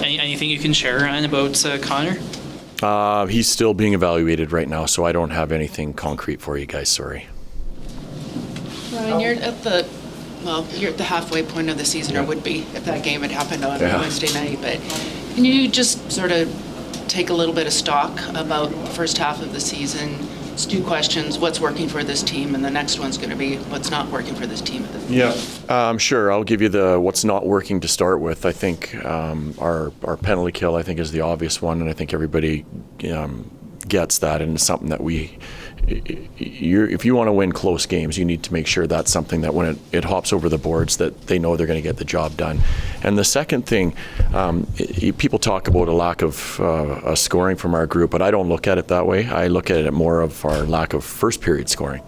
Anything you can share, Ryan, about Connor? He's still being evaluated right now, so I don't have anything concrete for you guys, sorry. Ryan, you're at the halfway point of the season, or would be if that game had happened on Wednesday night. But can you just sort of take a little bit of stock about the first half of the season? It's two questions: what's working for this team, and the next one's going to be what's not working for this team. Sure. I'll give you the what's not working to start with. I think our penalty kill, I think, is the obvious one, and I think everybody gets that, and it's something that if you want to win close games, you need to make sure that's something that when it hops over the boards, that they know they're going to get the job done. And the second thing, people talk about a lack of scoring from our group, but I don't look at it that way. I look at it more of our lack of first period scoring.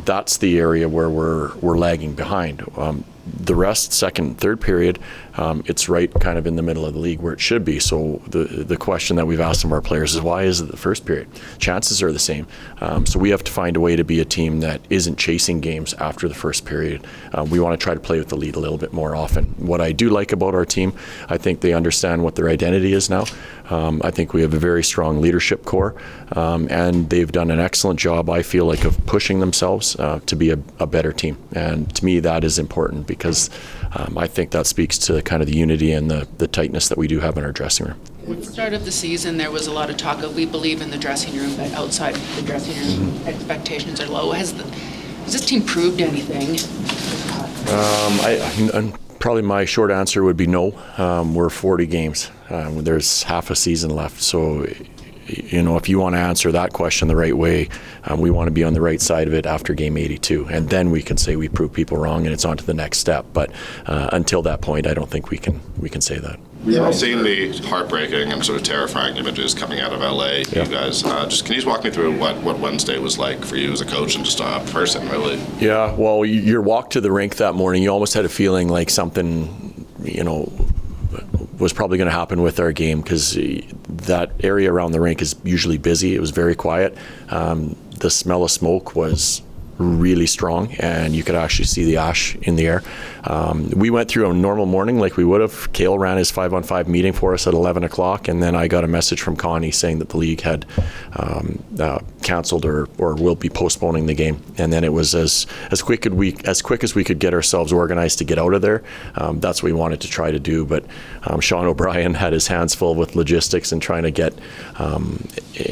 That's the area where we're lagging behind. The rest, second, third period, it's right kind of in the middle of the league where it should be. So the question that we've asked some of our players is, why is it the first period? Chances are the same. So we have to find a way to be a team that isn't chasing games after the first period. We want to try to play with the lead a little bit more often. What I do like about our team, I think they understand what their identity is now. I think we have a very strong leadership core, and they've done an excellent job, I feel like, of pushing themselves to be a better team. And to me, that is important because I think that speaks to kind of the unity and the tightness that we do have in our dressing room. At the start of the season, there was a lot of talk of we believe in the dressing room, but outside the dressing room, expectations are low. Has this team proved anything? Probably my short answer would be no. We're 40 games. There's half a season left. So, if you want to answer that question the right way, we want to be on the right side of it after game 82. And then we can say we prove people wrong and it's on to the next step. But until that point, I don't think we can say that. We've all seen the heartbreaking and sort of terrifying images coming out of LA. You guys, can you just walk me through what Wednesday was like for you as a coach and just a person, really? Yeah, well, your walk to the rink that morning, you almost had a feeling like something, was probably going to happen with our game because that area around the rink is usually busy. It was very quiet. The smell of smoke was really strong, and you could actually see the ash in the air. We went through a normal morning like we would have. Cale ran his 5-on-5 meeting for us at 11 o'clock, and then I got a message from Connie saying that the league had canceled or will be postponing the game. And then it was as quick as we could get ourselves organized to get out of there. That's what we wanted to try to do, but Sean O'Brien had his hands full with logistics and trying to get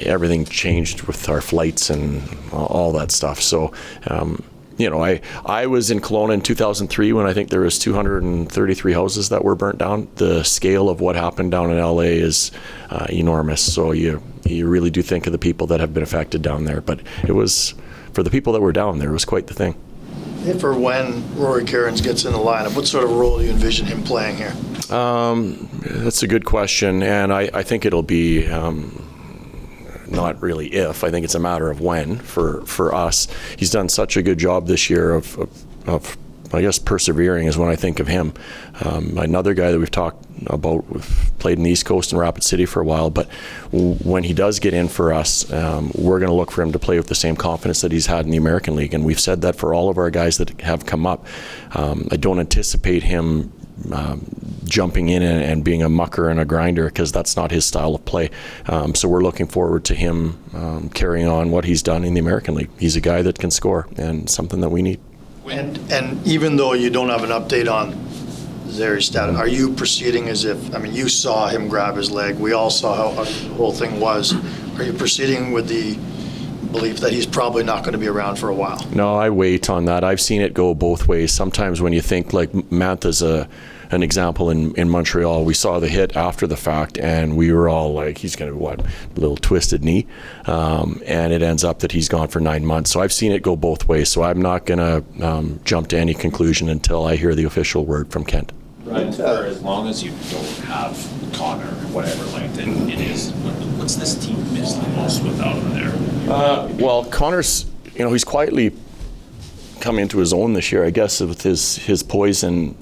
everything changed with our flights and all that stuff. So I was in Kelowna in 2003 when I think there was 233 houses that were burnt down. The scale of what happened down in LA is enormous. So you really do think of the people that have been affected down there. But it was, for the people that were down there, it was quite the thing. If or when Rory Cairns gets in the lineup, what sort of role do you envision him playing here? That's a good question, and I think it'll be not really if. I think it's a matter of when for us. He's done such a good job this year of I guess persevering is when I think of him. Another guy that we've talked about, we've played in the East Coast in Rapid City for a while, but when he does get in for us, we're going to look for him to play with the same confidence that he's had in the American League, and we've said that for all of our guys that have come up. I don't anticipate him jumping in and being a mucker and a grinder because that's not his style of play. So we're looking forward to him carrying on what he's done in the American League. He's a guy that can score and something that we need. And even though you don't have an update on Zari's status, are you proceeding as if, you saw him grab his leg, we all saw how the whole thing was. Are you proceeding with the belief that he's probably not going to be around for a while? No, I wait on that. I've seen it go both ways. Sometimes when you think, like Mantha's an example in Montreal, we saw the hit after the fact and we were all like, he's going to, a little twisted knee, and it ends up that he's gone for 9 months. So I've seen it go both ways, so I'm not going to jump to any conclusion until I hear the official word from Kent. Right, for as long as you don't have Connor, whatever length it is, what's this team miss the most without him there? Well, Connor's, he's quietly come into his own this year, I guess, with his poise and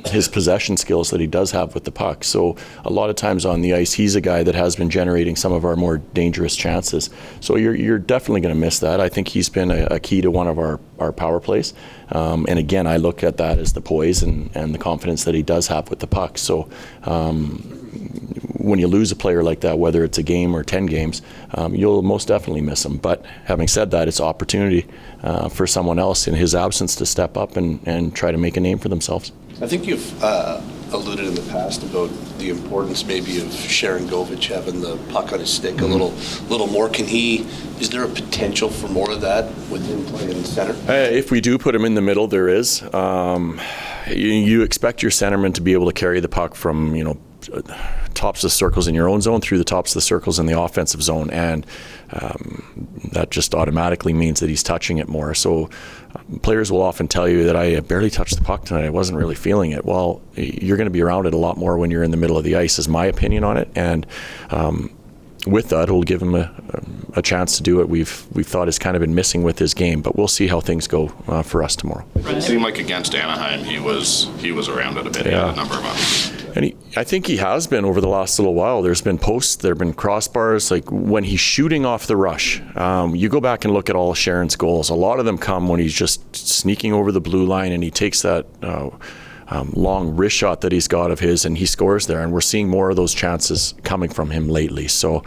his possession skills that he does have with the puck. So a lot of times on the ice, he's a guy that has been generating some of our more dangerous chances. So you're definitely going to miss that. I think he's been a key to one of our power plays. And again, I look at that as the poise and the confidence that he does have with the puck. So when you lose a player like that, whether it's a game or 10 games, you'll most definitely miss him. But having said that, it's opportunity for someone else in his absence to step up and try to make a name for themselves. I think you've alluded in the past about the importance maybe of Sharon Govich having the puck on his stick a little more. Is there a potential for more of that with him playing in center? If we do put him in the middle, there is. You expect your centerman to be able to carry the puck from, tops of the circles in your own zone through the tops of the circles in the offensive zone, and that just automatically means that he's touching it more. So players will often tell you that I barely touched the puck tonight, I wasn't really feeling it. Well, you're going to be around it a lot more when you're in the middle of the ice, is my opinion on it. And with that, it'll give him a chance to do what we've thought has kind of been missing with his game. But we'll see how things go for us tomorrow. It seemed like against Anaheim, he was around it a bit. He had a number of them. And I think he has been over the last little while. There's been posts, there have been crossbars. Like when he's shooting off the rush, you go back and look at all of Sharon's goals. A lot of them come when he's just sneaking over the blue line and he takes that long wrist shot that he's got of his and he scores there. And we're seeing more of those chances coming from him lately. So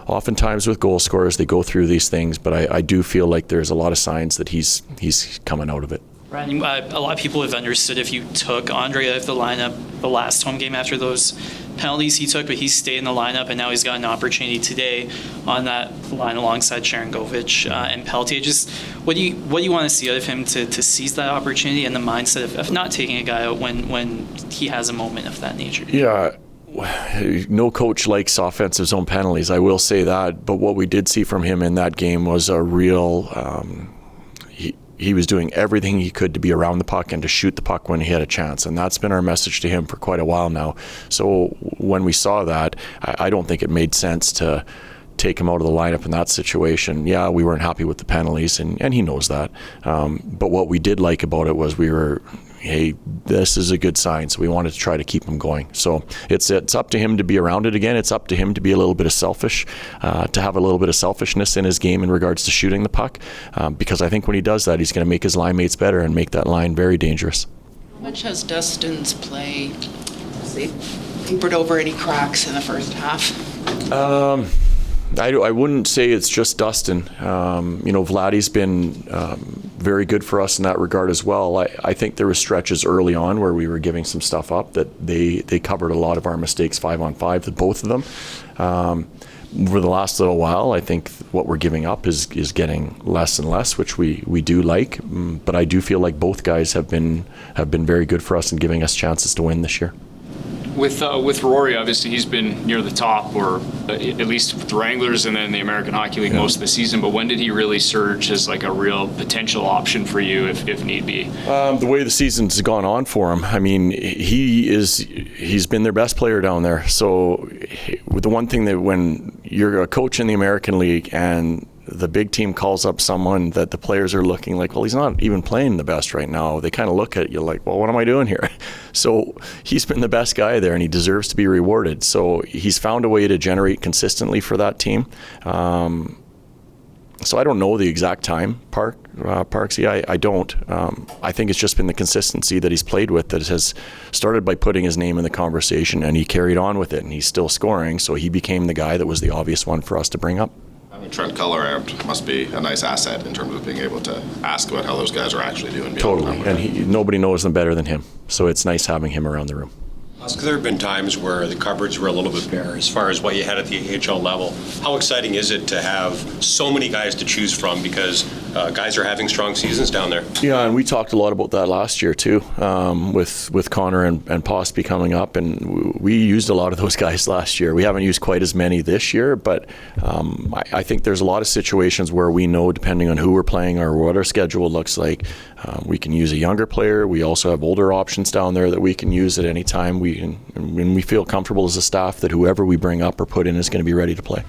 oftentimes with goal scorers, they go through these things, but I do feel like there's a lot of signs that he's coming out of it. Ryan, a lot of people have understood if you took Andre out of the lineup the last home game after those penalties he took, but he stayed in the lineup, and now he's got an opportunity today on that line alongside Sharon Govich and Peltier. Just what do you want to see out of him to seize that opportunity and the mindset of not taking a guy out when he has a moment of that nature? Yeah. No coach likes offensive zone penalties, I will say that. But what we did see from him in that game was a real he was doing everything he could to be around the puck and to shoot the puck when he had a chance. And that's been our message to him for quite a while now. So when we saw that, I don't think it made sense to take him out of the lineup in that situation. Yeah, we weren't happy with the penalties, and he knows that. But what we did like about it was hey, this is a good sign, so we wanted to try to keep him going. So it's up to him to be around it again. It's up to him to be a little bit of selfish, to have a little bit of selfishness in his game in regards to shooting the puck, because I think when he does that, he's going to make his line mates better and make that line very dangerous. How much has Dustin's play papered over any cracks in the first half? I wouldn't say it's just Dustin. Vladdy's been very good for us in that regard as well. I think there were stretches early on where we were giving some stuff up that they covered a lot of our mistakes 5-on-5, the both of them. Over the last little while, I think what we're giving up is getting less and less, which we do like. But I do feel like both guys have been very good for us in giving us chances to win this year. With Rory, obviously he's been near the top, or at least with the Wranglers and then the American Hockey League most of the season. But when did he really surge as like a real potential option for you if need be? The way the season's gone on for him, I mean, he's been their best player down there. So the one thing that when you're a coach in the American League and the big team calls up someone that the players are looking like, well, he's not even playing the best right now. They kind of look at you like, well, what am I doing here? So he's been the best guy there and he deserves to be rewarded. So he's found a way to generate consistently for that team. So I don't know the exact time, Parksy. I don't. I think it's just been the consistency that he's played with that has started by putting his name in the conversation, and he carried on with it, and he's still scoring. So he became the guy that was the obvious one for us to bring up. Trent Culler must be a nice asset in terms of being able to ask about how those guys are actually doing. Totally, and nobody knows them better than him. So it's nice having him around the room. Huska, there have been times where the cupboards were a little bit bare as far as what you had at the AHL level. How exciting is it to have so many guys to choose from, because guys are having strong seasons down there? Yeah, and we talked a lot about that last year too, with Connor and Postby coming up, and we used a lot of those guys last year. We haven't used quite as many this year, but I think there's a lot of situations where we know, depending on who we're playing or what our schedule looks like, we can use a younger player. We also have older options down there that we can use at any time. When we feel comfortable as a staff that whoever we bring up or put in is going to be ready to play.